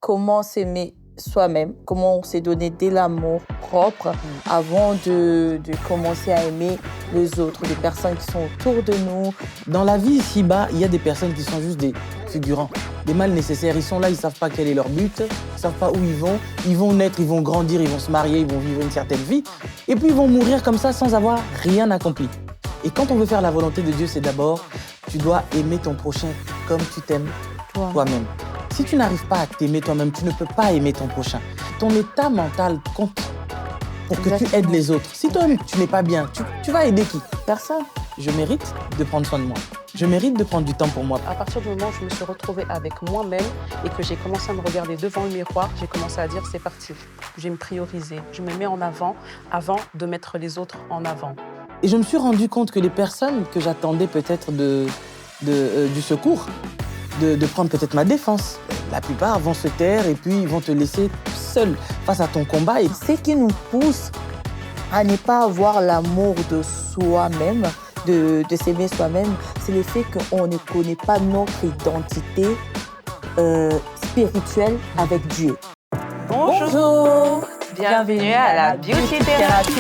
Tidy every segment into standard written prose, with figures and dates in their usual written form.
comment s'aimer soi-même, comment on s'est donné de l'amour propre avant de commencer à aimer les autres, les personnes qui sont autour de nous. Dans la vie ici-bas, il y a des personnes qui sont juste des figurants, des mal nécessaires. Ils sont là, ils ne savent pas quel est leur but, ils ne savent pas où ils vont. Ils vont naître, ils vont grandir, ils vont se marier, ils vont vivre une certaine vie. Et puis ils vont mourir comme ça sans avoir rien accompli. Et quand on veut faire la volonté de Dieu, c'est d'abord, tu dois aimer ton prochain comme tu t'aimes toi-même. Si tu n'arrives pas à t'aimer toi-même, tu ne peux pas aimer ton prochain. Ton état mental compte pour que tu aides les autres. Si toi-même, tu n'es pas bien, tu vas aider qui? Personne. Je mérite de prendre soin de moi. Je mérite de prendre du temps pour moi. À partir du moment où je me suis retrouvée avec moi-même et que j'ai commencé à me regarder devant le miroir, j'ai commencé à dire c'est parti. Je vais me prioriser. Je me mets en avant de mettre les autres en avant. Et je me suis rendu compte que les personnes que j'attendais peut-être du secours, de prendre peut-être ma défense, la plupart vont se taire et puis ils vont te laisser seul face à ton combat. Et Ce qui nous pousse à ne pas avoir l'amour de soi-même, de s'aimer soi-même, c'est le fait qu'on ne connaît pas notre identité spirituelle avec Dieu. Bonjour. Bienvenue à la Beauty Thérapie.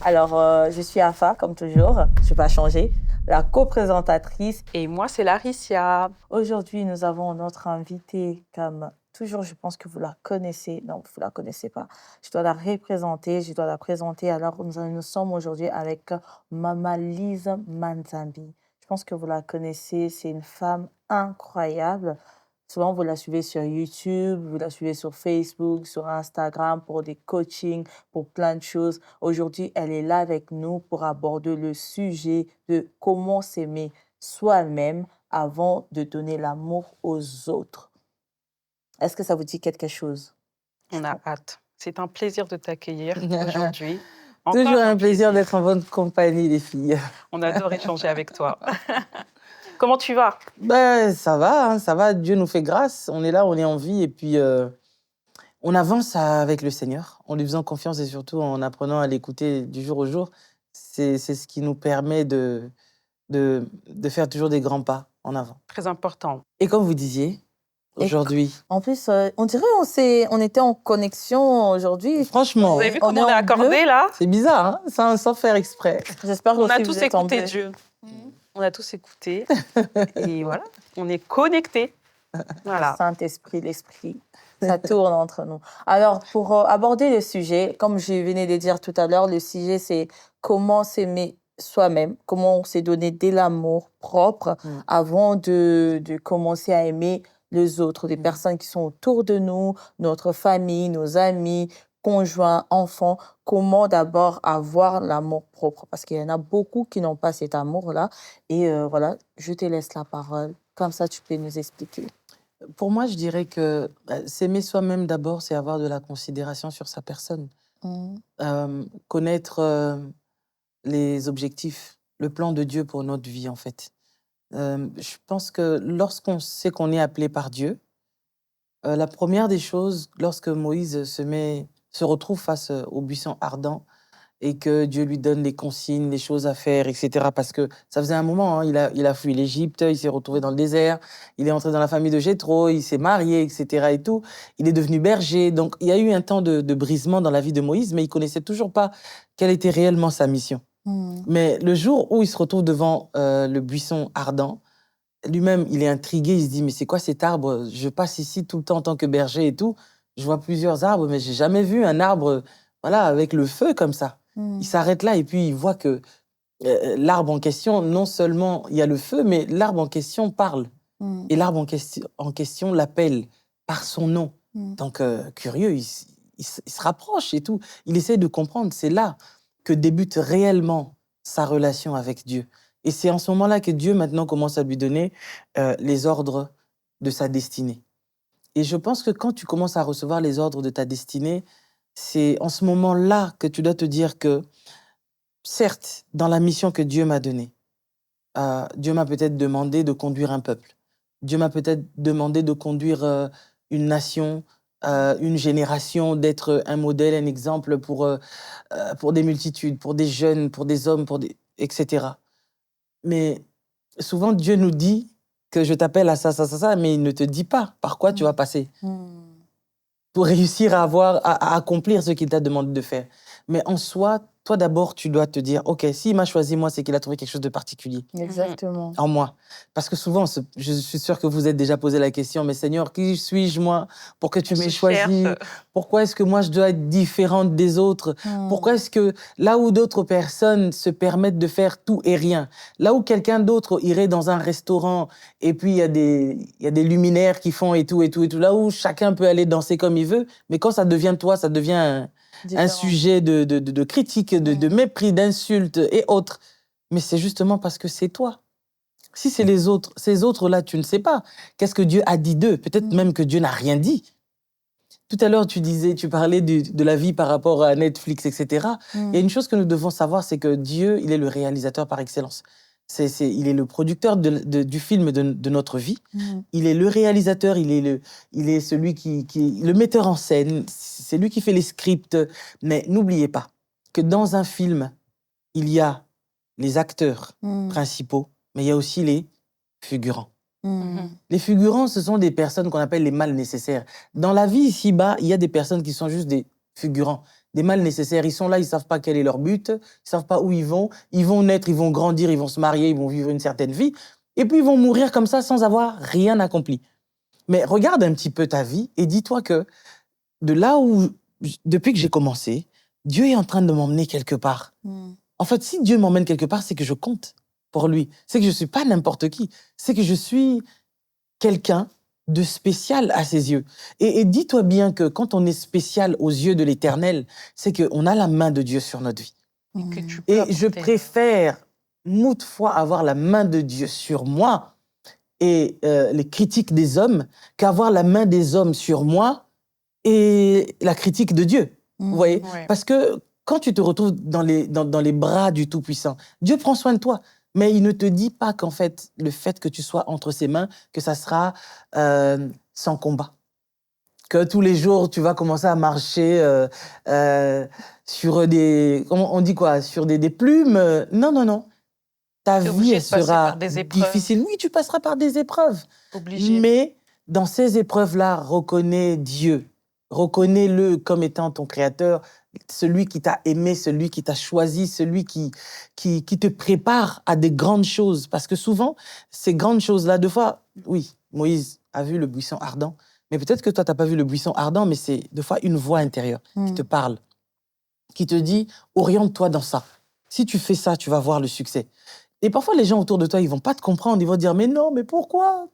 Alors, je suis Afa, comme toujours, je ne vais pas changer, la co-présentatrice. Et moi, c'est Laricia. Aujourd'hui, nous avons notre invitée, comme toujours, je pense que vous la connaissez. Non, vous ne la connaissez pas. Je dois la représenter, je dois la présenter. Alors, nous sommes aujourd'hui avec Mama Lise Manzambi. Je pense que vous la connaissez, c'est une femme incroyable. Souvent, vous la suivez sur YouTube, vous la suivez sur Facebook, sur Instagram pour des coachings, pour plein de choses. Aujourd'hui, elle est là avec nous pour aborder le sujet de comment s'aimer soi-même avant de donner l'amour aux autres. Est-ce que ça vous dit quelque chose? On a hâte. C'est un plaisir de t'accueillir aujourd'hui. Toujours un plaisir d'être en bonne compagnie, les filles. On adore échanger avec toi. Comment tu vas? Ça va, hein, ça va. Dieu nous fait grâce. On est là, on est en vie et puis on avance avec le Seigneur en lui faisant confiance et surtout en apprenant à l'écouter du jour au jour. C'est ce qui nous permet de faire toujours des grands pas en avant. Très important. Et comme vous disiez, aujourd'hui... En plus, on dirait on était en connexion aujourd'hui. Franchement, vous avez vu comment on est accordé là? C'est bizarre, hein, sans faire exprès. J'espère qu'on a que tous vous êtes en écouté bleu. Dieu. On a tous écouté. Et voilà, on est connectés. Voilà. Saint-Esprit, l'Esprit, ça tourne entre nous. Alors, pour aborder le sujet, comme je venais de dire tout à l'heure, le sujet, c'est comment s'aimer soi-même, comment on s'est donné de l'amour propre avant de commencer à aimer les autres, les personnes qui sont autour de nous, notre famille, nos amis, conjoints, enfants. Comment d'abord avoir l'amour propre? Parce qu'il y en a beaucoup qui n'ont pas cet amour-là. Et voilà, je te laisse la parole. Comme ça, tu peux nous expliquer. Pour moi, je dirais que s'aimer soi-même d'abord, c'est avoir de la considération sur sa personne. Connaître les objectifs, le plan de Dieu pour notre vie, en fait. Je pense que lorsqu'on sait qu'on est appelé par Dieu, la première des choses, lorsque Moïse se retrouve face au buisson ardent et que Dieu lui donne les consignes, les choses à faire, etc. Parce que ça faisait un moment, hein, il a fui l'Égypte, il s'est retrouvé dans le désert, il est entré dans la famille de Jéthro, il s'est marié, etc. et tout. Il est devenu berger. Donc, il y a eu un temps de brisement dans la vie de Moïse, mais il ne connaissait toujours pas quelle était réellement sa mission. Mais le jour où il se retrouve devant le buisson ardent, lui-même, il est intrigué, il se dit, mais c'est quoi cet arbre? Je passe ici tout le temps en tant que berger et tout. Je vois plusieurs arbres, mais j'ai jamais vu un arbre avec le feu comme ça. Il s'arrête là et puis il voit que l'arbre en question, non seulement il y a le feu, mais l'arbre en question parle. Et l'arbre en question l'appelle par son nom. Donc, curieux, il se rapproche et tout. Il essaie de comprendre. C'est là que débute réellement sa relation avec Dieu. Et c'est en ce moment-là que Dieu, maintenant, commence à lui donner les ordres de sa destinée. Et je pense que quand tu commences à recevoir les ordres de ta destinée, c'est en ce moment-là que tu dois te dire que, certes, dans la mission que Dieu m'a donnée, Dieu m'a peut-être demandé de conduire un peuple. Dieu m'a peut-être demandé de conduire une nation, une génération, d'être un modèle, un exemple pour des multitudes, pour des jeunes, pour des hommes, etc. Mais souvent, Dieu nous dit que je t'appelle à ça, ça, ça, ça, mais il ne te dit pas par quoi tu vas passer pour réussir à accomplir ce qu'il t'a demandé de faire. Mais en soi, toi d'abord, tu dois te dire, OK, s'il m'a choisi moi, c'est qu'il a trouvé quelque chose de particulier Exactement. en moi. Parce que souvent, je suis sûre que vous êtes déjà posé la question, mais Seigneur, qui suis-je moi pour que tu On m'aies se choisi? cherche. Pourquoi est-ce que moi, je dois être différente des autres? Pourquoi est-ce que là où d'autres personnes se permettent de faire tout et rien, là où quelqu'un d'autre irait dans un restaurant et puis il y a des luminaires qui font et tout, et tout, et tout, là où chacun peut aller danser comme il veut, mais quand ça devient toi, ça devient un Différent. sujet de critique, de mépris, d'insultes et autres. Mais c'est justement parce que c'est toi. Si c'est les autres, ces autres-là, tu ne sais pas. Qu'est-ce que Dieu a dit d'eux? Peut-être même que Dieu n'a rien dit. Tout à l'heure, tu parlais de la vie par rapport à Netflix, etc. Il y a une chose que nous devons savoir, c'est que Dieu, il est le réalisateur par excellence. Il est le producteur du film de notre vie. Il est le réalisateur, il est celui le metteur en scène, c'est lui qui fait les scripts. Mais n'oubliez pas que dans un film, il y a les acteurs principaux, mais il y a aussi les figurants. Les figurants, ce sont des personnes qu'on appelle les mal nécessaires. Dans la vie ici-bas, il y a des personnes qui sont juste des figurants, des mal nécessaires. Ils sont là, ils ne savent pas quel est leur but, ils ne savent pas où ils vont naître, ils vont grandir, ils vont se marier, ils vont vivre une certaine vie, et puis ils vont mourir comme ça sans avoir rien accompli. Mais regarde un petit peu ta vie et dis-toi que de là où, depuis que j'ai commencé, Dieu est en train de m'emmener quelque part. En fait, si Dieu m'emmène quelque part, c'est que je compte pour lui. C'est que je ne suis pas n'importe qui. C'est que je suis quelqu'un de spécial à ses yeux. Et dis-toi bien que quand on est spécial aux yeux de l'Éternel, c'est qu'on a la main de Dieu sur notre vie. Que tu peux Et je apporter. préfère moult fois avoir la main de Dieu sur moi et les critiques des hommes qu'avoir la main des hommes sur moi et la critique de Dieu. Vous voyez? Ouais. Parce que quand tu te retrouves dans les bras du Tout-Puissant, Dieu prend soin de toi. Mais il ne te dit pas qu'en fait, le fait que tu sois entre ses mains, que ça sera sans combat. Que tous les jours, tu vas commencer à marcher sur des... Comment on dit quoi? Sur des plumes. Non, non, non. Ta T'es vie, obligé elle de passer sera par des épreuves. difficile. Oui, tu passeras par des épreuves. Obligé. Mais dans ces épreuves-là, reconnais Dieu. Reconnais-le comme étant ton créateur, celui qui t'a aimé, celui qui t'a choisi, celui qui te prépare à des grandes choses. Parce que souvent, ces grandes choses-là, deux fois, oui, Moïse a vu le buisson ardent, mais peut-être que toi, tu n'as pas vu le buisson ardent, mais c'est deux fois une voix intérieure qui te parle, qui te dit, oriente-toi dans ça. Si tu fais ça, tu vas voir le succès. Et parfois, les gens autour de toi, ils ne vont pas te comprendre, ils vont dire, mais non, mais pourquoi ?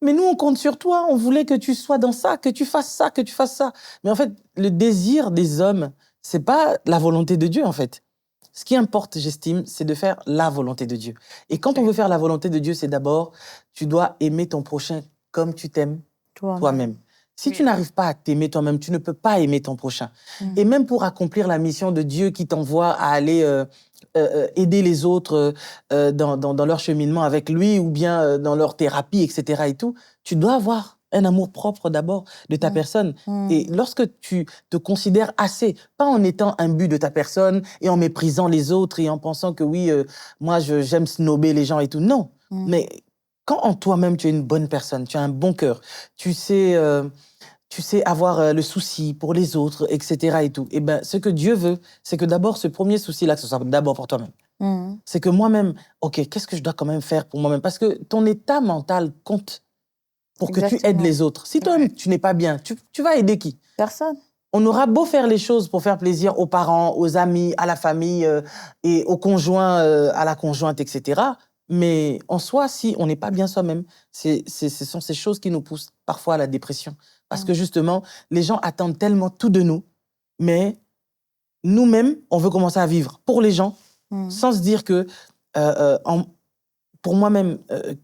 Mais nous, on compte sur toi, on voulait que tu sois dans ça, que tu fasses ça, que tu fasses ça. Mais en fait, le désir des hommes, c'est pas la volonté de Dieu, en fait. Ce qui importe, j'estime, c'est de faire la volonté de Dieu. Et quand on veut faire la volonté de Dieu, c'est d'abord, tu dois aimer ton prochain comme tu t'aimes toi-même. Si tu n'arrives pas à t'aimer toi-même, tu ne peux pas aimer ton prochain. Et même pour accomplir la mission de Dieu qui t'envoie à aller aider les autres dans leur cheminement avec lui ou bien dans leur thérapie, etc. et tout, tu dois avoir un amour propre d'abord de ta personne. Et lorsque tu te considères assez, pas en étant un but de ta personne et en méprisant les autres et en pensant que oui, moi j'aime snobber les gens et tout, non. Mais quand en toi-même tu es une bonne personne, tu as un bon cœur, tu sais avoir le souci pour les autres, etc. et tout, et ben ce que Dieu veut, c'est que d'abord ce premier souci-là, que ce soit d'abord pour toi-même. C'est que moi-même, ok, qu'est-ce que je dois quand même faire pour moi-même? Parce que ton état mental compte pour que tu aides les autres. Si toi-même tu n'es pas bien, tu vas aider qui? Personne. On aura beau faire les choses pour faire plaisir aux parents, aux amis, à la famille et au conjoint, à la conjointe, etc. Mais en soi, si on n'est pas bien soi-même, ce sont ces choses qui nous poussent parfois à la dépression. Parce que justement, les gens attendent tellement tout de nous, mais nous-mêmes, on veut commencer à vivre pour les gens, sans se dire que, pour moi-même,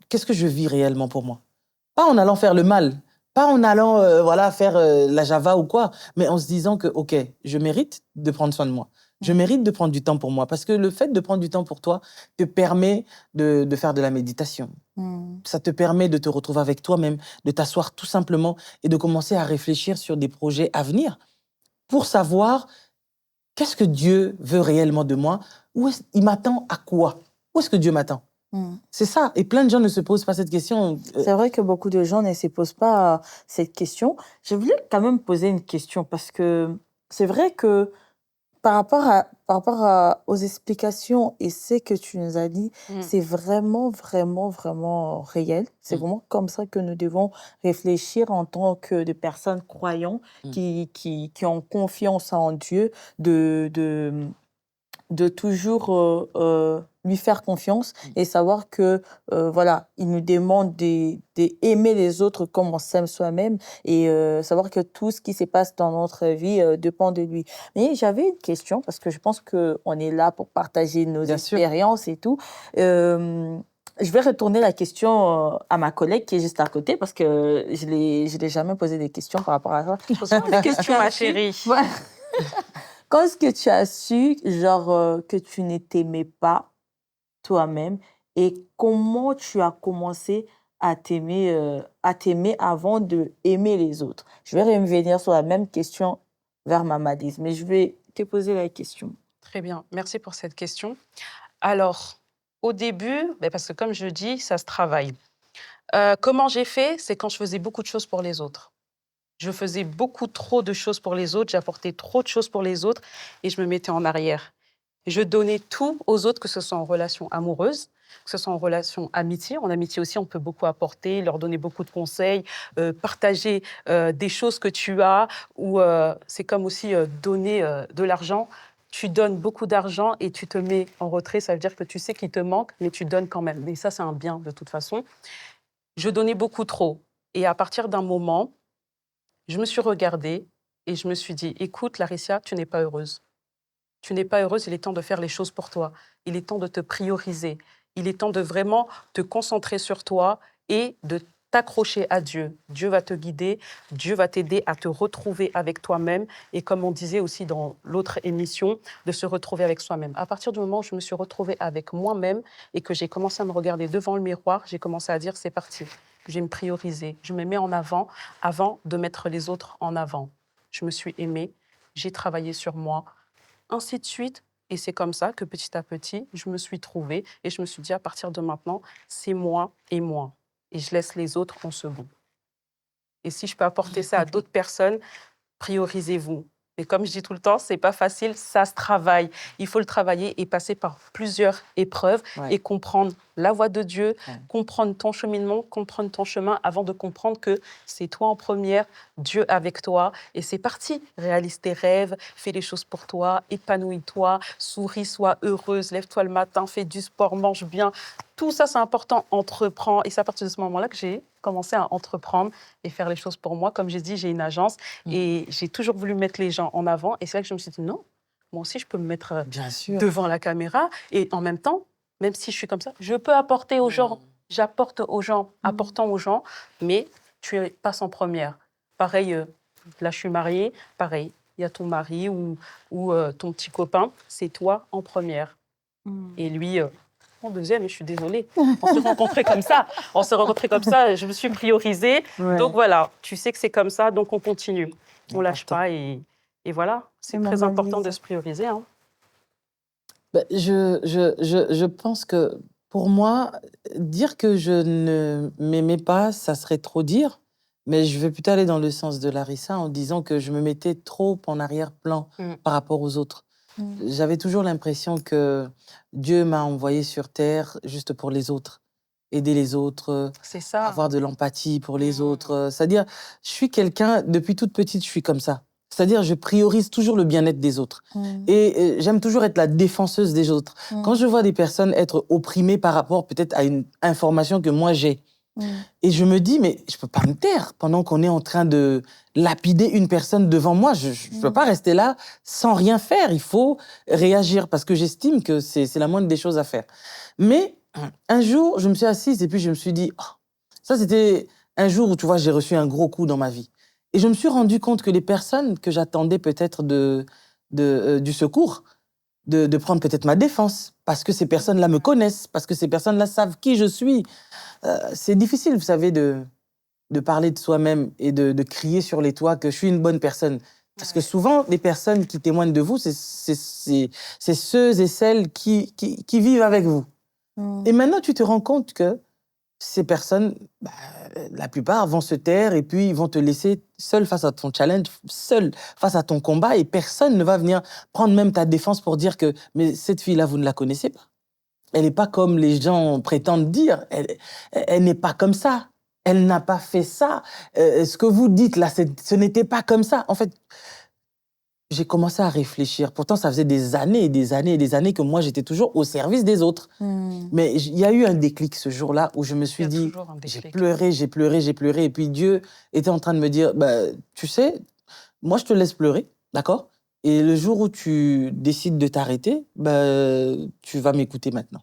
qu'est-ce que je vis réellement pour moi? Pas en allant faire le mal, pas en allant faire la java ou quoi, mais en se disant que, ok, je mérite de prendre soin de moi. Je Mm. mérite de prendre du temps pour moi. Parce que le fait de prendre du temps pour toi te permet de faire de la méditation. Mm. Ça te permet de te retrouver avec toi-même, de t'asseoir tout simplement et de commencer à réfléchir sur des projets à venir pour savoir qu'est-ce que Dieu veut réellement de moi. Il m'attend à quoi? Où est-ce que Dieu m'attend? Mm. C'est ça. Et plein de gens ne se posent pas cette question. C'est vrai que beaucoup de gens ne se posent pas cette question. Je voulais quand même poser une question parce que c'est vrai que aux explications et ce que tu nous as dit, Mm. c'est vraiment, vraiment, vraiment réel. C'est Mm. vraiment comme ça que nous devons réfléchir en tant que de personnes croyantes Mm. qui ont confiance en Dieu, de toujours lui faire confiance et savoir que voilà, il nous demande d'aimer les autres comme on s'aime soi-même et savoir que tout ce qui se passe dans notre vie dépend de lui. Mais j'avais une question parce que je pense qu'on est là pour partager nos Bien sûr. expériences et tout. Je vais retourner la question à ma collègue qui est juste à côté parce que je l'ai jamais posé des questions par rapport à ça. Pose-moi des questions, ma chérie. Voilà. Quand est-ce que tu as su, genre, que tu ne t'aimais pas toi-même et comment tu as commencé à t'aimer avant de aimer les autres? Je vais revenir sur la même question vers Mamadis, mais je vais te poser la question. Très bien, merci pour cette question. Alors, au début, parce que comme je dis, ça se travaille. Comment j'ai fait? C'est quand je faisais beaucoup de choses pour les autres. Je faisais beaucoup trop de choses pour les autres, j'apportais trop de choses pour les autres et je me mettais en arrière. Je donnais tout aux autres, que ce soit en relation amoureuse, que ce soit en relation amitié. En amitié aussi, on peut beaucoup apporter, leur donner beaucoup de conseils, partager des choses que tu as, ou c'est comme aussi donner de l'argent. Tu donnes beaucoup d'argent et tu te mets en retrait, ça veut dire que tu sais qu'il te manque, mais tu donnes quand même. Et ça, c'est un bien de toute façon. Je donnais beaucoup trop. Et à partir d'un moment, je me suis regardée et je me suis dit, écoute, Larissia, tu n'es pas heureuse. Tu n'es pas heureuse, il est temps de faire les choses pour toi. Il est temps de te prioriser. Il est temps de vraiment te concentrer sur toi et de t'accrocher à Dieu. Dieu va te guider, Dieu va t'aider à te retrouver avec toi-même et comme on disait aussi dans l'autre émission, de se retrouver avec soi-même. À partir du moment où je me suis retrouvée avec moi-même et que j'ai commencé à me regarder devant le miroir, j'ai commencé à dire c'est parti. Je vais me prioriser. Je me mets en avant de mettre les autres en avant. Je me suis aimée, j'ai travaillé sur moi, ainsi de suite. Et c'est comme ça que petit à petit, je me suis trouvée et je me suis dit, à partir de maintenant, c'est moi et moi. Et je laisse les autres en second. Et si je peux apporter ça à d'autres personnes, priorisez-vous. Mais comme je dis tout le temps, c'est pas facile, ça se travaille. Il faut le travailler et passer par plusieurs épreuves Ouais. et comprendre la voie de Dieu, Ouais. comprendre ton cheminement, comprendre ton chemin avant de comprendre que c'est toi en première, Dieu avec toi. Et c'est parti. Réalise tes rêves, fais les choses pour toi, épanouis-toi, souris, sois heureuse, lève-toi le matin, fais du sport, mange bien. Tout ça, c'est important, entreprends. Et c'est à partir de ce moment-là que j'ai commencé à entreprendre et faire les choses pour moi. Comme j'ai dit, j'ai une agence et j'ai toujours voulu mettre les gens en avant. Et c'est là que je me suis dit, non, moi aussi, je peux me mettre Bien sûr. devant la caméra. Et en même temps, même si je suis comme ça, je peux apporter aux gens. J'apporte aux gens, apportant aux gens, mais tu passes en première. Pareil, là, je suis mariée, pareil, il y a ton mari ou ton petit copain, c'est toi en première. Et lui, en deuxième, et je suis désolée. On s'est rencontrés comme ça. On s'est rencontrés comme ça, je me suis priorisée. Ouais. Donc voilà, tu sais que c'est comme ça, donc on continue. On ne lâche Important. pas et voilà. C'est Et très Maman important Lise. de se prioriser. Hein. Je pense que pour moi, dire que je ne m'aimais pas, ça serait trop dire. Mais je vais plutôt aller dans le sens de Larissa en disant que je me mettais trop en arrière-plan par rapport aux autres. J'avais toujours l'impression que Dieu m'a envoyé sur terre juste pour les autres, aider les autres, C'est ça. avoir de l'empathie pour les autres. C'est-à-dire, je suis quelqu'un, depuis toute petite, je suis comme ça. C'est-à-dire, je priorise toujours le bien-être des autres. Et j'aime toujours être la défenseuse des autres. Quand je vois des personnes être opprimées par rapport peut-être à une information que moi j'ai, et je me dis, mais je peux pas me taire pendant qu'on est en train de lapider une personne devant moi. Je peux pas rester là sans rien faire. Il faut réagir parce que j'estime que c'est la moindre des choses à faire. Mais un jour, je me suis assise et puis je me suis dit, oh, ça c'était un jour où, tu vois, j'ai reçu un gros coup dans ma vie. Et je me suis rendu compte que les personnes que j'attendais peut-être du secours, de prendre peut-être ma défense, parce que ces personnes-là me connaissent, parce que ces personnes-là savent qui je suis. C'est difficile, vous savez, de parler de soi-même et de crier sur les toits que je suis une bonne personne. Parce que Ouais. souvent, les personnes qui témoignent de vous, c'est ceux et celles qui vivent avec vous. Et maintenant, tu te rends compte que ces personnes, la plupart vont se taire et puis ils vont te laisser seul face à ton challenge, seul face à ton combat, et personne ne va venir prendre même ta défense pour dire que mais cette fille-là, vous ne la connaissez pas. Elle n'est pas comme les gens prétendent dire. Elle n'est pas comme ça. Elle n'a pas fait ça. Ce que vous dites là, ce n'était pas comme ça. En fait, j'ai commencé à réfléchir. Pourtant, ça faisait des années et des années et des années que moi, j'étais toujours au service des autres. Mais il y a eu un déclic ce jour-là où je me Il y suis a dit, toujours un j'ai déclic. pleuré, j'ai pleuré, j'ai pleuré. Et puis Dieu était en train de me dire, tu sais, moi, je te laisse pleurer, d'accord? Et le jour où tu décides de t'arrêter, tu vas m'écouter maintenant.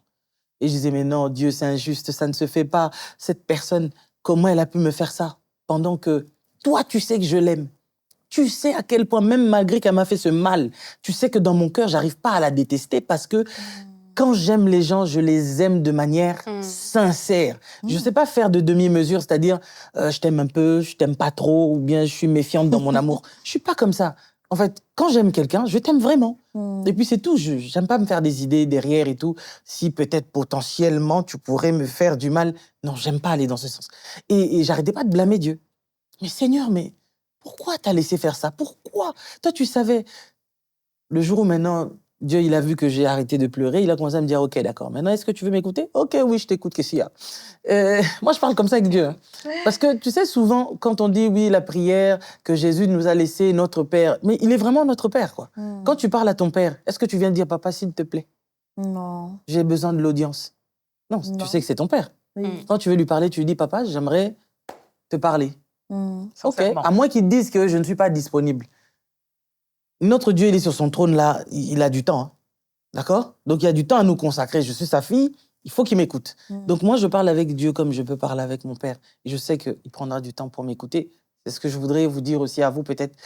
Et je disais, mais non, Dieu, c'est injuste, ça ne se fait pas. Cette personne, comment elle a pu me faire ça? Pendant que toi, tu sais que je l'aime. Tu sais à quel point, même malgré qu'elle m'a fait ce mal, tu sais que dans mon cœur, j'arrive pas à la détester parce que quand j'aime les gens, je les aime de manière sincère. Je sais pas faire de demi-mesure, c'est-à-dire je t'aime un peu, je t'aime pas trop, ou bien je suis méfiante dans mon amour. Je suis pas comme ça. En fait, quand j'aime quelqu'un, je t'aime vraiment. Et puis c'est tout. J'aime pas me faire des idées derrière et tout. Si peut-être potentiellement tu pourrais me faire du mal, non, j'aime pas aller dans ce sens. Et j'arrêtais pas de blâmer Dieu. Mais Seigneur, mais pourquoi t'as laissé faire ça? Pourquoi? Toi, tu savais. Le jour où maintenant, Dieu, il a vu que j'ai arrêté de pleurer, il a commencé à me dire, OK, d'accord, maintenant, est-ce que tu veux m'écouter? OK, oui, je t'écoute, qu'est-ce qu'il y a? Moi, je parle comme ça avec Dieu. Hein. Parce que, tu sais, souvent, quand on dit, oui, la prière que Jésus nous a laissé, notre Père, mais il est vraiment notre Père, quoi. Quand tu parles à ton Père, est-ce que tu viens de dire, papa, s'il te plaît, Non, j'ai besoin de l'audience? Non, tu non. sais que c'est ton Père. Oui. Quand tu veux lui parler, tu lui dis, papa, j'aimerais te parler. OK, Sincèrement. à moins qu'ils te disent que je ne suis pas disponible. Notre Dieu, il est sur son trône là, il a du temps. Hein. D'accord? Donc il y a du temps à nous consacrer. Je suis sa fille, il faut qu'il m'écoute. Donc moi, je parle avec Dieu comme je peux parler avec mon Père. Et je sais qu'il prendra du temps pour m'écouter. C'est ce que je voudrais vous dire aussi à vous, peut-être.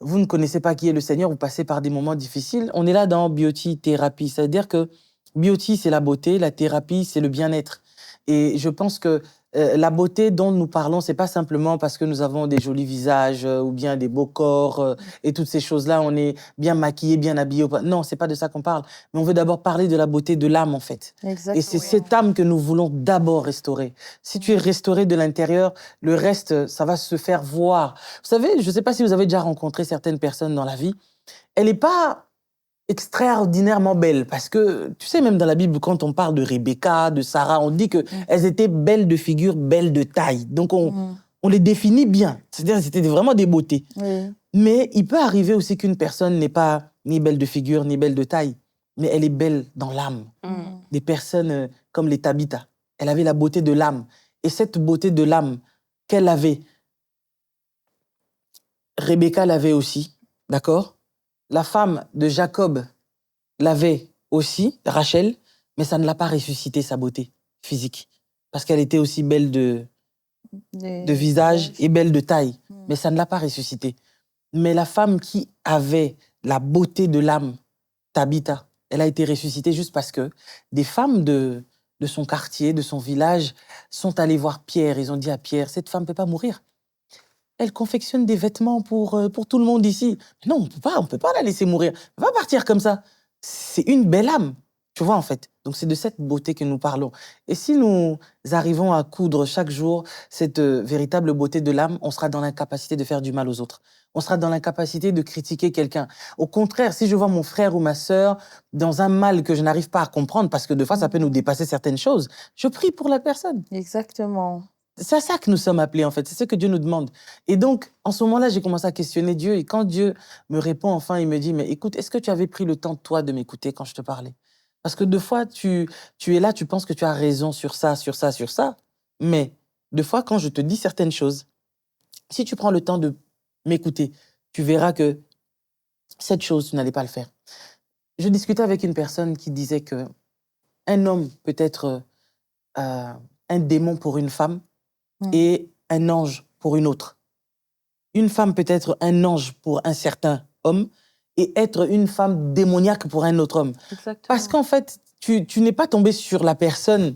Vous ne connaissez pas qui est le Seigneur, vous passez par des moments difficiles. On est là dans beauty thérapie. C'est-à-dire que beauty, c'est la beauté, la thérapie, c'est le bien-être. Et je pense que la beauté dont nous parlons, c'est pas simplement parce que nous avons des jolis visages ou bien des beaux corps et toutes ces choses-là, on est bien maquillés, bien habillés. Non, c'est pas de ça qu'on parle. Mais on veut d'abord parler de la beauté de l'âme, en fait. Et c'est Exactement. cette âme que nous voulons d'abord restaurer. Si tu es restauré de l'intérieur, le reste, ça va se faire voir. Vous savez, je ne sais pas si vous avez déjà rencontré certaines personnes dans la vie. Elle n'est pas extraordinairement belle parce que, tu sais, même dans la Bible, quand on parle de Rebecca, de Sarah, on dit qu'elles étaient belles de figure, belles de taille. Donc, on les définit bien. C'est-à-dire c'était vraiment des beautés. Oui. Mais il peut arriver aussi qu'une personne n'est pas ni belle de figure, ni belle de taille, mais elle est belle dans l'âme. Des personnes comme les Tabitha, elle avait la beauté de l'âme. Et cette beauté de l'âme qu'elle avait, Rebecca l'avait aussi, d'accord? La femme de Jacob l'avait aussi, Rachel, mais ça ne l'a pas ressuscité, sa beauté physique. Parce qu'elle était aussi belle de visage et belle de taille. Mais ça ne l'a pas ressuscité. Mais la femme qui avait la beauté de l'âme, Tabitha, elle a été ressuscitée juste parce que des femmes de son quartier, de son village, sont allées voir Pierre. Ils ont dit à Pierre, cette femme ne peut pas mourir. Elle confectionne des vêtements pour tout le monde ici. Mais non, on peut pas la laisser mourir. Elle va partir comme ça. C'est une belle âme, tu vois, en fait. Donc, c'est de cette beauté que nous parlons. Et si nous arrivons à coudre chaque jour cette véritable beauté de l'âme, on sera dans l'incapacité de faire du mal aux autres. On sera dans l'incapacité de critiquer quelqu'un. Au contraire, si je vois mon frère ou ma sœur dans un mal que je n'arrive pas à comprendre, parce que de fois, ça peut nous dépasser certaines choses, je prie pour la personne. Exactement. C'est à ça que nous sommes appelés, en fait. C'est ce que Dieu nous demande. Et donc, en ce moment-là, j'ai commencé à questionner Dieu. Et quand Dieu me répond, enfin, il me dit, mais écoute, est-ce que tu avais pris le temps, toi, de m'écouter quand je te parlais? Parce que deux fois, tu es là, tu penses que tu as raison sur ça, sur ça, sur ça. Mais deux fois, quand je te dis certaines choses, si tu prends le temps de m'écouter, tu verras que cette chose, tu n'allais pas le faire. Je discutais avec une personne qui disait que un homme peut être un démon pour une femme, et un ange pour une autre. Une femme peut être un ange pour un certain homme et être une femme démoniaque pour un autre homme. Exactement. Parce qu'en fait, tu n'es pas tombé sur la personne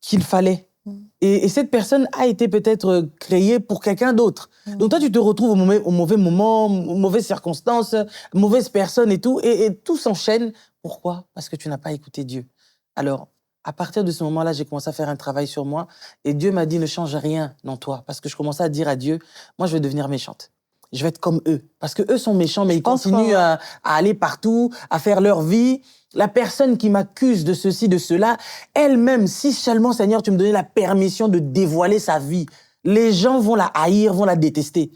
qu'il fallait. Et cette personne a été peut-être créée pour quelqu'un d'autre. Donc toi, tu te retrouves au mauvais moment, aux mauvaises circonstances, mauvaise personne et tout. Et tout s'enchaîne. Pourquoi? Parce que tu n'as pas écouté Dieu. Alors, à partir de ce moment-là, j'ai commencé à faire un travail sur moi. Et Dieu m'a dit, ne change rien dans toi. Parce que je commençais à dire à Dieu, moi, je vais devenir méchante. Je vais être comme eux. Parce que eux sont méchants, mais ils continuent à aller partout, à faire leur vie. La personne qui m'accuse de ceci, de cela, elle-même, si seulement, Seigneur, tu me donnais la permission de dévoiler sa vie, les gens vont la haïr, vont la détester.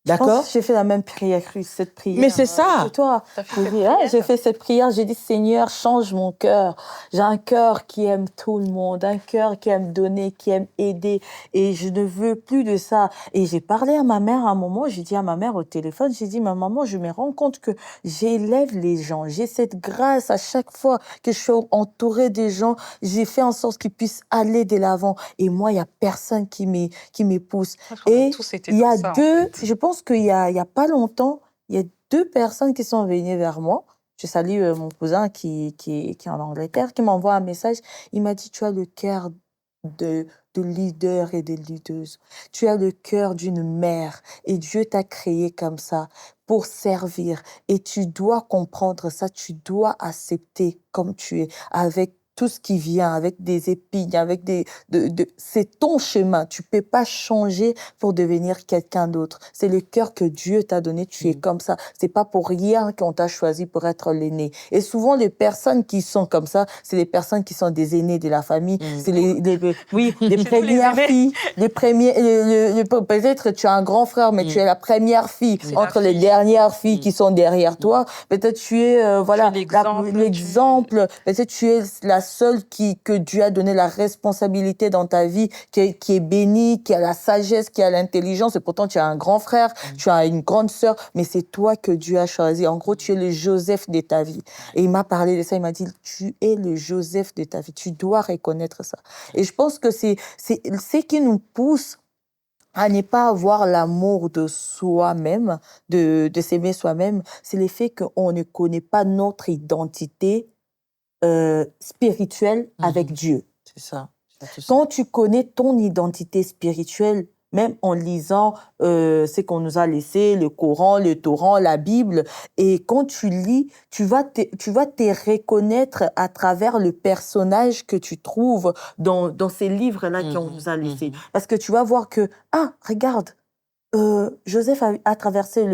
Je pense D'accord? que j'ai fait la même prière, cette prière. Mais c'est ça. Que toi. T'as fait cette Oui, prière? j'ai fait cette prière, j'ai dit, Seigneur, change mon cœur. J'ai un cœur qui aime tout le monde, un cœur qui aime donner, qui aime aider. Et je ne veux plus de ça. Et j'ai parlé à ma mère à un moment, j'ai dit à ma mère au téléphone, j'ai dit, ma maman, je me rends compte que j'élève les gens. J'ai cette grâce à chaque fois que je suis entourée des gens. J'ai fait en sorte qu'ils puissent aller de l'avant. Et moi, il n'y a personne qui me pousse. On a Et tous été il y dans a ça, en deux, fait. je pense qu'il y a pas longtemps, il y a deux personnes qui sont venues vers moi. Je salue mon cousin qui est en Angleterre, qui m'envoie un message. Il m'a dit, tu as le cœur de leader et de leaduse. Tu as le cœur d'une mère et Dieu t'a créé comme ça pour servir. Et tu dois comprendre ça, tu dois accepter comme tu es, avec tout ce qui vient, avec des épines, avec c'est ton chemin. Tu peux pas changer pour devenir quelqu'un d'autre. C'est le cœur que Dieu t'a donné. Tu es comme ça. C'est pas pour rien qu'on t'a choisi pour être l'aîné. Et souvent, les personnes qui sont comme ça, c'est les personnes qui sont des aînés de la famille. C'est les premières filles, les premiers, peut-être tu as un grand frère, mais tu es la première fille C'est entre la les fille. dernières filles qui sont derrière toi. Peut-être tu es, voilà, Tu es l'exemple, l'exemple. Peut-être tu es la seule que Dieu a donné la responsabilité dans ta vie, qui est bénie, qui a la sagesse, qui a l'intelligence. Et pourtant, tu as un grand frère, tu as une grande sœur, mais c'est toi que Dieu a choisi. En gros, tu es le Joseph de ta vie. Et il m'a parlé de ça. Il m'a dit, tu es le Joseph de ta vie. Tu dois reconnaître ça. Et je pense que c'est ce qui nous pousse à ne pas avoir l'amour de soi-même, de s'aimer soi-même, c'est le fait qu'on ne connaît pas notre identité spirituelle avec Dieu. C'est ça. Quand tu connais ton identité spirituelle, même en lisant ce qu'on nous a laissé, le Coran, le Torah, la Bible, et quand tu lis, tu vas te reconnaître à travers le personnage que tu trouves dans ces livres-là qu'on nous a laissés. Parce que tu vas voir que, ah, regarde, Joseph a traversé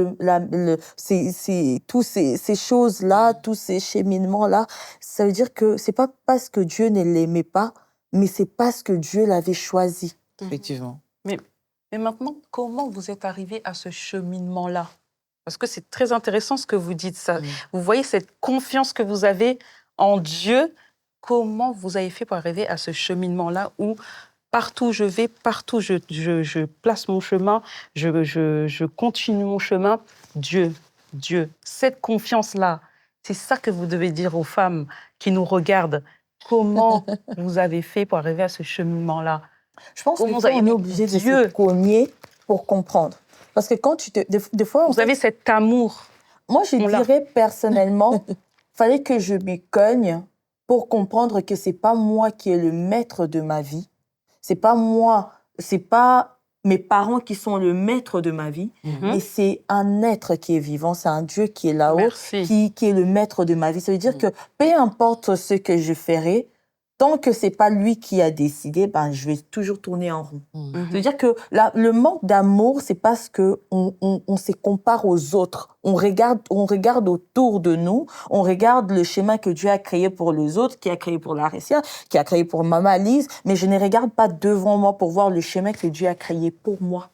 tous ces choses-là, tous ces cheminements-là. Ça veut dire que c'est pas parce que Dieu ne l'aimait pas, mais c'est parce que Dieu l'avait choisi. Effectivement. Mais maintenant, comment vous êtes arrivé à ce cheminement-là? Parce que c'est très intéressant ce que vous dites. Ça. Vous voyez cette confiance que vous avez en Dieu. Comment vous avez fait pour arriver à ce cheminement-là où partout où je vais, partout je place mon chemin, je continue mon chemin. Dieu. Cette confiance-là, c'est ça que vous devez dire aux femmes qui nous regardent. Comment vous avez fait pour arriver à ce cheminement-là? Je pense qu'on est obligé de se cogner pour comprendre. Parce que quand des fois... Vous avez cet amour. Moi, je dirais personnellement, fallait que je me cogne pour comprendre que c'est pas moi qui est le maître de ma vie. C'est pas moi, c'est pas mes parents qui sont le maître de ma vie, mais c'est un être qui est vivant, c'est un Dieu qui est là-haut, qui est le maître de ma vie. Ça veut dire que peu importe ce que je ferai, tant que c'est pas lui qui a décidé, ben je vais toujours tourner en rond. C'est-à-dire que le manque d'amour, c'est parce que on se compare aux autres. On regarde autour de nous, on regarde le schéma que Dieu a créé pour les autres, qui a créé pour Laressia, qui a créé pour Maman Lise, mais je ne regarde pas devant moi pour voir le schéma que Dieu a créé pour moi.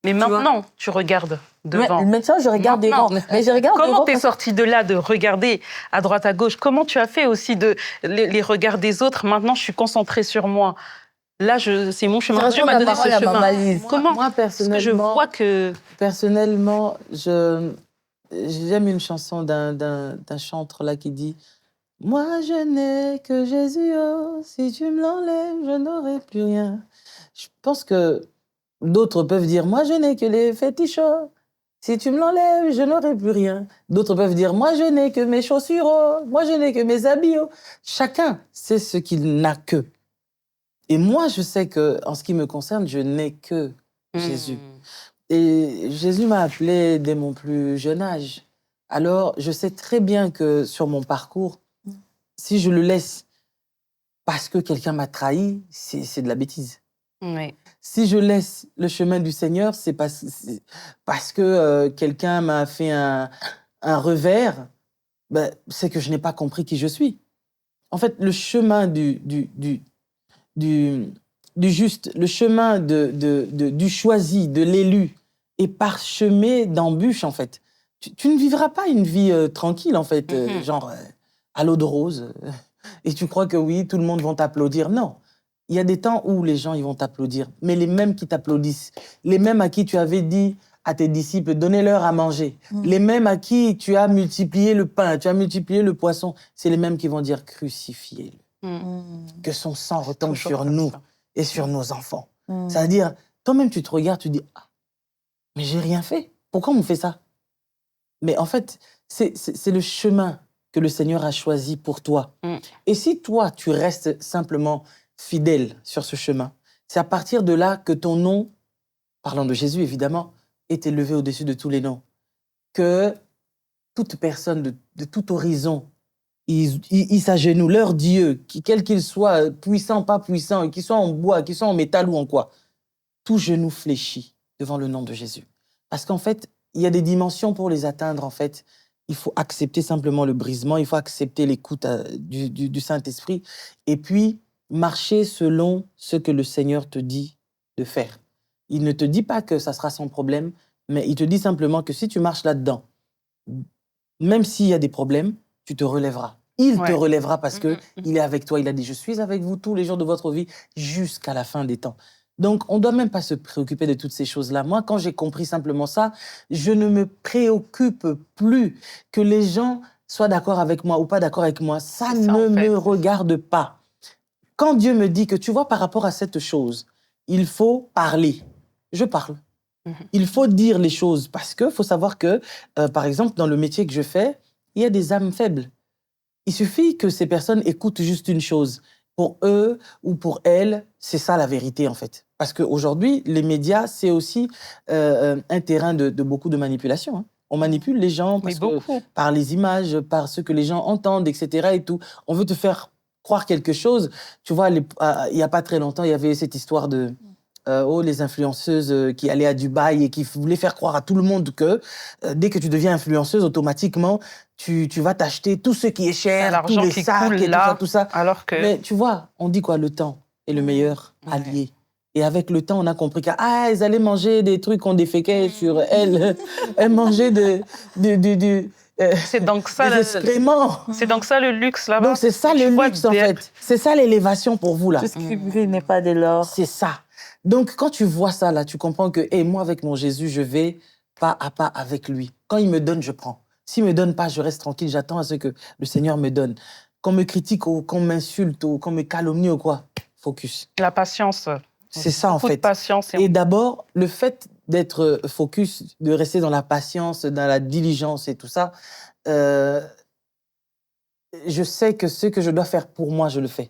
Mais maintenant, tu regardes devant. Maintenant, je regarde devant. Mais je regarde comment t'es sortie de là, de regarder à droite, à gauche? Comment tu as fait aussi de les regards des autres? Maintenant, je suis concentrée sur moi. Là, c'est mon chemin. Dieu m'a donné ce chemin. Comment? Moi, personnellement, parce que je vois que... Personnellement, j'aime une chanson d'un chanteur là qui dit « Moi, je n'ai que Jésus, oh, si tu me l'enlèves, je n'aurai plus rien. » Je pense que d'autres peuvent dire « Moi, je n'ai que les fétichos. Si tu me l'enlèves, je n'aurai plus rien. D'autres peuvent dire, moi, je n'ai que mes chaussures, oh. Moi, je n'ai que mes habits. Oh. Chacun sait ce qu'il n'a que. Et moi, je sais que, en ce qui me concerne, je n'ai que Jésus. Et Jésus m'a appelé dès mon plus jeune âge. Alors, je sais très bien que sur mon parcours, si je le laisse parce que quelqu'un m'a trahi, c'est de la bêtise. Oui. Si je laisse le chemin du Seigneur, c'est parce que quelqu'un m'a fait un revers, ben, c'est que je n'ai pas compris qui je suis. En fait, le chemin du juste, le chemin du choisi, de l'élu, est parsemé d'embûches, en fait. Tu ne vivras pas une vie tranquille, en fait, genre à l'eau de rose, et tu crois que oui, tout le monde va t'applaudir. Non. Il y a des temps où les gens ils vont t'applaudir, mais les mêmes qui t'applaudissent, les mêmes à qui tu avais dit à tes disciples, donnez-leur à manger, les mêmes à qui tu as multiplié le pain, tu as multiplié le poisson, c'est les mêmes qui vont dire crucifiez-le. Que son sang retombe Toujours sur comme nous ça. et sur nos enfants. C'est-à-dire, toi-même, tu te regardes, tu dis, ah, mais j'ai rien fait. Pourquoi on me fait ça? Mais en fait, c'est le chemin que le Seigneur a choisi pour toi. Et si toi, tu restes simplement fidèle sur ce chemin, c'est à partir de là que ton nom, parlant de Jésus évidemment, est élevé au-dessus de tous les noms. Que toute personne de tout horizon, ils s'agenouillent, leur Dieu, quel qu'il soit, puissant, pas puissant, qu'il soit en bois, qu'il soit en métal ou en quoi, tout genou fléchit devant le nom de Jésus. Parce qu'en fait, il y a des dimensions pour les atteindre, en fait. Il faut accepter simplement le brisement, il faut accepter l'écoute du Saint-Esprit, et puis marcher selon ce que le Seigneur te dit de faire. Il ne te dit pas que ça sera sans problème, mais il te dit simplement que si tu marches là-dedans, même s'il y a des problèmes, tu te relèveras. Il te relèvera parce que il est avec toi. Il a dit, je suis avec vous tous les jours de votre vie jusqu'à la fin des temps. Donc, on ne doit même pas se préoccuper de toutes ces choses-là. Moi, quand j'ai compris simplement ça, je ne me préoccupe plus que les gens soient d'accord avec moi ou pas d'accord avec moi. Ça C'est ça, ne en fait. me regarde pas. Quand Dieu me dit que, tu vois, par rapport à cette chose, il faut parler, je parle. Il faut dire les choses parce qu'il faut savoir que, par exemple, dans le métier que je fais, il y a des âmes faibles. Il suffit que ces personnes écoutent juste une chose. Pour eux ou pour elles, c'est ça la vérité, en fait. Parce qu'aujourd'hui, les médias, c'est aussi un terrain de beaucoup de manipulation. Hein. On manipule les gens Mais parce que, beaucoup. par les images, par ce que les gens entendent, etc. Et tout. On veut te faire croire quelque chose. Tu vois, il n'y a pas très longtemps, il y avait cette histoire de... les influenceuses qui allaient à Dubaï et qui voulaient faire croire à tout le monde que dès que tu deviens influenceuse, automatiquement, tu vas t'acheter tout ce qui est C'est cher, tous l'argent les qui sacs coule et là, tout ça. alors que... Mais tu vois, on dit quoi, le temps est le meilleur allié. Et avec le temps, on a compris qu'elles allaient manger des trucs qu'on déféquait sur elles. Elles mangeaient C'est donc ça, des excréments. c'est donc ça le luxe là-bas. Donc c'est ça Tu le vois luxe, en des- fait. C'est ça l'élévation pour vous, là. Tout ce qui brille n'est pas de l'or. C'est ça. Donc, quand tu vois ça, là, tu comprends que, moi, avec mon Jésus, je vais pas à pas avec lui. Quand il me donne, je prends. S'il me donne pas, je reste tranquille, j'attends à ce que le Seigneur me donne. Qu'on me critique ou qu'on m'insulte ou qu'on me calomnie ou quoi, focus. La patience. C'est ça, en Beaucoup de fait. patience. Et d'abord, le fait d'être focus, de rester dans la patience, dans la diligence et tout ça, je sais que ce que je dois faire pour moi, je le fais.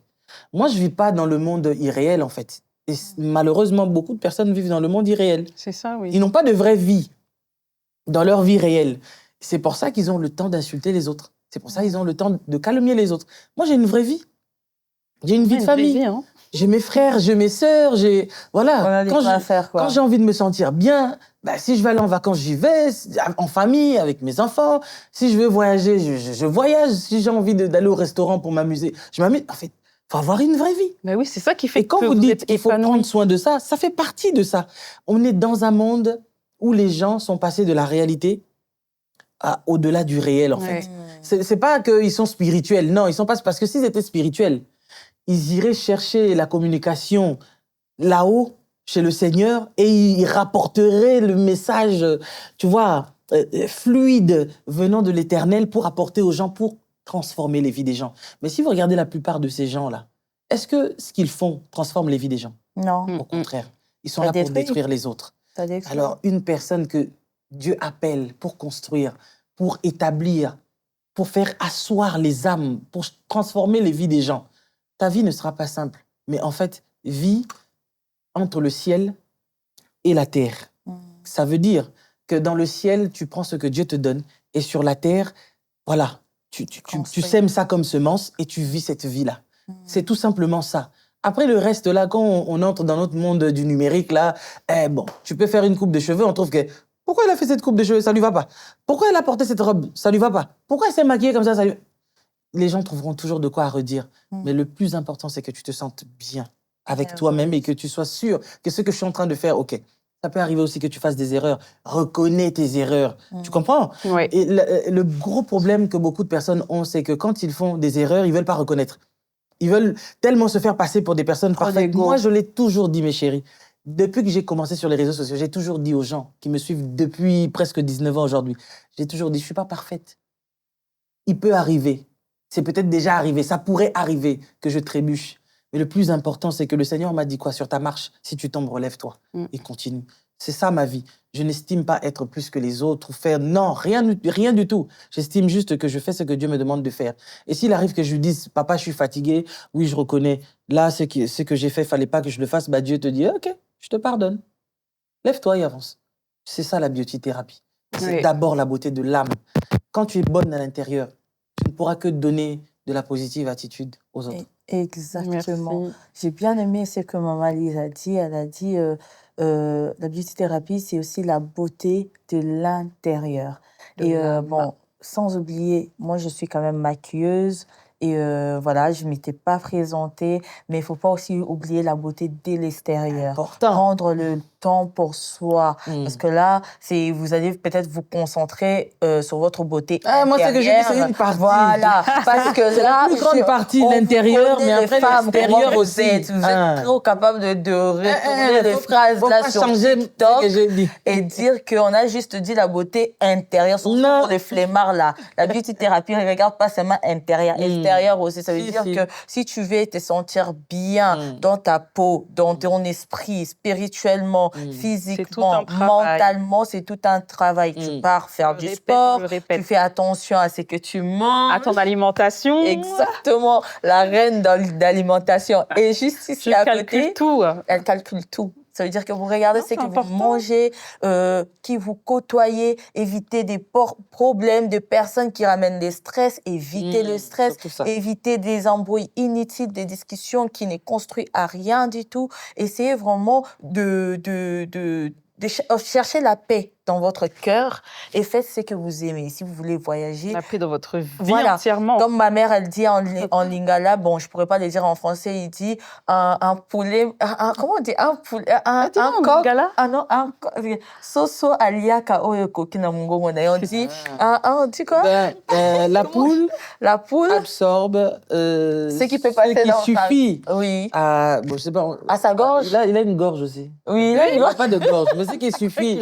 Moi, je vis pas dans le monde irréel, en fait. Et malheureusement, beaucoup de personnes vivent dans le monde irréel. C'est ça, oui. Ils n'ont pas de vraie vie dans leur vie réelle. C'est pour ça qu'ils ont le temps d'insulter les autres. C'est pour ça qu'ils ont le temps de calomnier les autres. Moi, j'ai une vraie vie. J'ai une vie de famille. Hein. J'ai mes frères, j'ai mes sœurs, j'ai... Voilà. On a des Quand choses à faire, quoi. quand j'ai envie de me sentir bien, si je veux aller en vacances, j'y vais, en famille, avec mes enfants. Si je veux voyager, je voyage. Si j'ai envie d'aller au restaurant pour m'amuser, je m'amuse. En fait, il faut avoir une vraie vie. Mais oui, c'est ça qui fait Et quand que vous dites êtes qu'il faut épanoui. prendre soin de ça, ça fait partie de ça. On est dans un monde où les gens sont passés de la réalité au-delà du réel, en fait. C'est pas qu'ils sont spirituels, non, ils sont pas... Parce que s'ils étaient spirituels, ils iraient chercher la communication là-haut, chez le Seigneur, et ils rapporteraient le message, tu vois, fluide venant de l'Éternel pour apporter aux gens, pour transformer les vies des gens. Mais si vous regardez la plupart de ces gens-là, est-ce que ce qu'ils font transforme les vies des gens? Non, Au contraire, ils sont Ça là pour détruit. détruire les autres. ça détruit. Alors, une personne que Dieu appelle pour construire, pour établir, pour faire asseoir les âmes, pour transformer les vies des gens. Ta vie ne sera pas simple, mais en fait, vis entre le ciel et la terre. Ça veut dire que dans le ciel, tu prends ce que Dieu te donne, et sur la terre, voilà, tu sèmes ça comme semence et tu vis cette vie-là. C'est tout simplement ça. Après, le reste, là, quand on entre dans notre monde du numérique, là, bon, tu peux faire une coupe de cheveux, on trouve que pourquoi elle a fait cette coupe de cheveux, ça lui va pas. Pourquoi elle a porté cette robe, ça lui va pas. Pourquoi elle s'est maquillée comme ça lui... Les gens trouveront toujours de quoi à redire. Mais le plus important, c'est que tu te sentes bien avec toi-même et que tu sois sûr que ce que je suis en train de faire, OK, ça peut arriver aussi que tu fasses des erreurs. Reconnais tes erreurs. Tu comprends? Oui. Et le gros problème que beaucoup de personnes ont, c'est que quand ils font des erreurs, ils veulent pas reconnaître. Ils veulent tellement se faire passer pour des personnes parfaites. Moi, je l'ai toujours dit, mes chéris. Depuis que j'ai commencé sur les réseaux sociaux, j'ai toujours dit aux gens qui me suivent depuis presque 19 ans aujourd'hui, j'ai toujours dit, je suis pas parfaite. Il peut arriver. C'est peut-être déjà arrivé. Ça pourrait arriver que je trébuche. Mais le plus important, c'est que le Seigneur m'a dit quoi? Sur ta marche, si tu tombes, relève-toi et continue. C'est ça ma vie. Je n'estime pas être plus que les autres ou faire... Non, rien du tout. J'estime juste que je fais ce que Dieu me demande de faire. Et s'il arrive que je lui dise, papa, je suis fatigué, oui, je reconnais. Là, ce que j'ai fait, il ne fallait pas que je le fasse. Bah, Dieu te dit, OK, je te pardonne. Lève-toi et avance. C'est ça la beauty-thérapie. C'est d'abord la beauté de l'âme. Quand tu es bonne à l'intérieur, tu ne pourras que donner de la positive attitude aux autres. Exactement. Merci. J'ai bien aimé ce que Maman Lise a dit. Elle a dit la beauty thérapie, c'est aussi la beauté de l'intérieur. Et bon, sans oublier, moi, je suis quand même maquilleuse. Et voilà, je ne m'étais pas présentée. Mais il ne faut pas aussi oublier la beauté de l'extérieur. Important. Prendre le temps pour soi. Parce que là, vous allez peut-être vous concentrer sur votre beauté intérieure. Moi, c'est que j'ai dit, c'est une partie. Voilà. Parce que c'est là, la plus grande partie, l'intérieur, mais après l'extérieur aussi. Vous êtes trop capable de retourner les phrases là sur TikTok et dire qu'on a juste dit la beauté intérieure, surtout pour les flemmards là. La beauty thérapie, regarde pas seulement intérieur, extérieur aussi. Ça veut dire que si tu veux te sentir bien dans ta peau, dans ton esprit, spirituellement, physiquement, mentalement, c'est tout un travail. Tu pars faire du sport, tu fais attention à ce que tu manges. À ton alimentation. Exactement, la reine d'alimentation. Et juste ici à côté, tout. Elle calcule tout. Ça veut dire que vous regardez ce que vous mangez, qui vous côtoyez, évitez des problèmes de personnes qui ramènent des stress, évitez le stress, évitez des embrouilles inutiles, des discussions qui ne construisent à rien du tout. Essayez vraiment de chercher la paix dans votre cœur et faites ce que vous aimez. Si vous voulez voyager... La paix dans votre vie entièrement. Comme ma mère, elle dit en lingala, bon, je ne pourrais pas le dire en français, il dit un poulet... comment on dit? Un poulet... Un coq... non, un coq... Soso aliaka oyoko kinamungo. On dit... on dit quoi? La poule... La poule... absorbe... ce qui peut passer dans suffit. Oui. Bon, je sais pas... À sa gorge? Il a une gorge aussi. Oui, il n'a pas de gorge, mais ce qui suffit...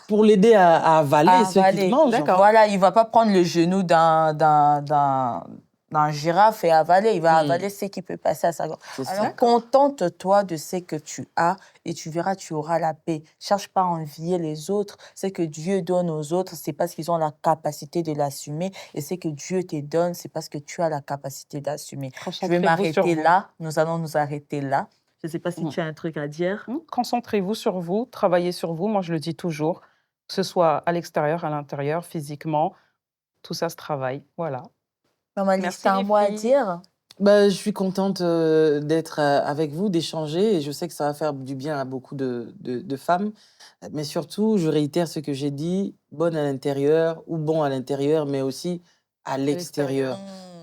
pour l'aider à avaler ce qu'il mange. Voilà, il ne va pas prendre le genou d'un girafe et avaler. Il va avaler ce qui peut passer à sa gorge. Alors, contente-toi de ce que tu as et tu verras, tu auras la paix. Cherche pas à envier les autres. Ce que Dieu donne aux autres, c'est parce qu'ils ont la capacité de l'assumer. Et ce que Dieu te donne, c'est parce que tu as la capacité d'assumer. Je vais m'arrêter là. Nous allons nous arrêter là. Je ne sais pas si tu as un truc à dire. Concentrez-vous sur vous, travaillez sur vous. Moi, je le dis toujours, que ce soit à l'extérieur, à l'intérieur, physiquement, tout ça se travaille. Voilà. Maman Lise, tu as un mot à dire? Je suis contente d'être avec vous, d'échanger. Et je sais que ça va faire du bien à beaucoup de femmes. Mais surtout, je réitère ce que j'ai dit, bonne à l'intérieur ou bon à l'intérieur, mais aussi à l'extérieur.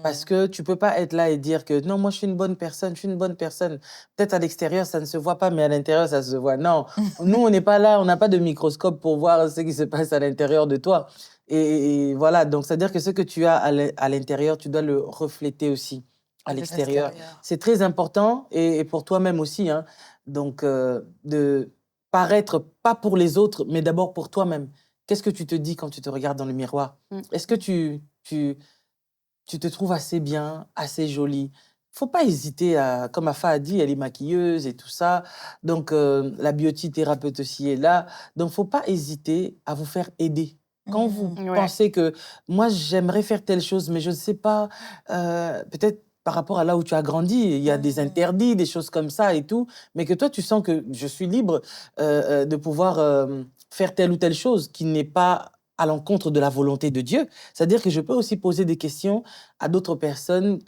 Parce que tu ne peux pas être là et dire que non, moi je suis une bonne personne, je suis une bonne personne. Peut-être à l'extérieur, ça ne se voit pas, mais à l'intérieur, ça se voit. Non, nous, on n'est pas là, on n'a pas de microscope pour voir ce qui se passe à l'intérieur de toi. Et voilà, donc c'est-à-dire que ce que tu as à l'intérieur, tu dois le refléter aussi à l'extérieur. C'est très important et pour toi-même aussi. Hein. Donc, de paraître pas pour les autres, mais d'abord pour toi-même. Qu'est-ce que tu te dis quand tu te regardes dans le miroir? Est-ce que tu te trouves assez bien, assez jolie? faut pas hésiter à, comme Afa a dit, elle est maquilleuse et tout ça. Donc, la beauty thérapeute aussi est là. Donc, faut pas hésiter à vous faire aider. Quand vous Ouais. pensez que moi, j'aimerais faire telle chose, mais je ne sais pas, peut-être par rapport à là où tu as grandi, il y a des interdits, des choses comme ça et tout, mais que toi, tu sens que je suis libre de pouvoir faire telle ou telle chose qui n'est pas à l'encontre de la volonté de Dieu. C'est-à-dire que je peux aussi poser des questions à d'autres personnes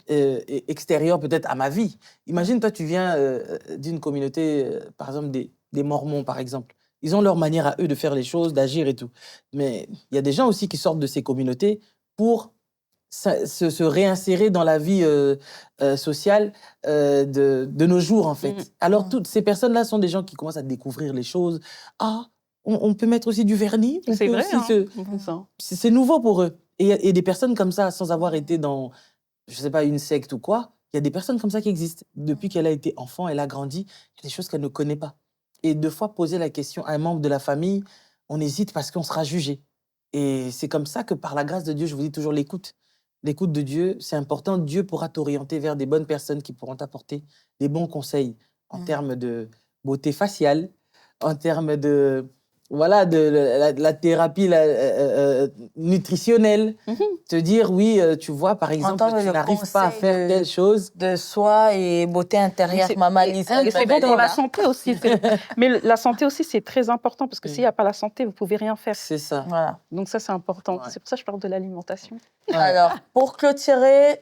extérieures peut-être à ma vie. Imagine, toi, tu viens d'une communauté, par exemple des Mormons, par exemple. Ils ont leur manière à eux de faire les choses, d'agir et tout. Mais il y a des gens aussi qui sortent de ces communautés pour se réinsérer dans la vie sociale de nos jours, en fait. Alors, toutes ces personnes-là sont des gens qui commencent à découvrir les choses. Ah, on peut mettre aussi du vernis. On C'est peut vrai, aussi hein. c'est nouveau pour eux. Et des personnes comme ça, sans avoir été dans, je sais pas, une secte ou quoi, il y a des personnes comme ça qui existent. Depuis qu'elle a été enfant, elle a grandi, il y a des choses qu'elle ne connaît pas. Et deux fois poser la question à un membre de la famille, on hésite parce qu'on sera jugé. Et c'est comme ça que par la grâce de Dieu, je vous dis toujours l'écoute. L'écoute de Dieu, c'est important. Dieu pourra t'orienter vers des bonnes personnes qui pourront t'apporter des bons conseils en termes de beauté faciale, en termes de, voilà, de la thérapie nutritionnelle. Te dire, oui, tu vois, par exemple, Entendre tu le n'arrives pas à conseil faire telle chose. de soi et beauté intérieure, Maman Lise. Et c'est bon pour la santé aussi. Mais la santé aussi, c'est très important parce que s'il n'y a pas la santé, vous ne pouvez rien faire. C'est ça. Voilà. Donc ça, c'est important. Ouais. C'est pour ça que je parle de l'alimentation. Alors, pour clôturer,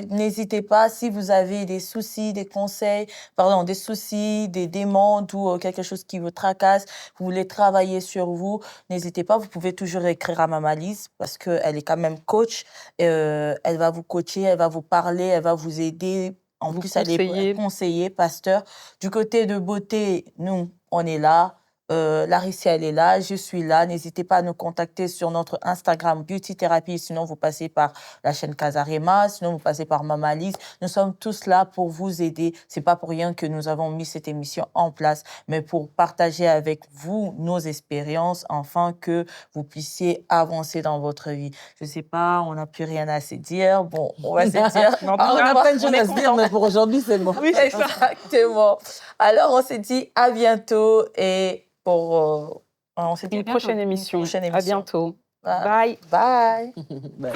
n'hésitez pas, si vous avez des soucis, des conseils, pardon, des soucis, des demandes ou quelque chose qui vous tracasse, vous voulez travailler sur vous, n'hésitez pas, vous pouvez toujours écrire à Maman Lise parce qu'elle est quand même coach. Elle va vous coacher, elle va vous parler, elle va vous aider. En Vous plus, elle est conseiller. conseiller, pasteur. Du côté de beauté, nous, on est là. Larissia, elle est là, je suis là. N'hésitez pas à nous contacter sur notre Instagram Beauty Therapy. Sinon, vous passez par la chaîne Casarema. Sinon, vous passez par Maman Lise. Nous sommes tous là pour vous aider. C'est pas pour rien que nous avons mis cette émission en place, mais pour partager avec vous nos expériences, afin que vous puissiez avancer dans votre vie. Je sais pas, on n'a plus rien à se dire. Bon, on va se dire. Mais en tout Ah, on cas, a plein de choses on est à se dire, mais pour aujourd'hui, c'est bon. Oui, exactement. Alors, on se dit à bientôt et pour on se dit à une bientôt. prochaine émission. Une prochaine À émission. bientôt. Voilà. Bye. Bye. Bye.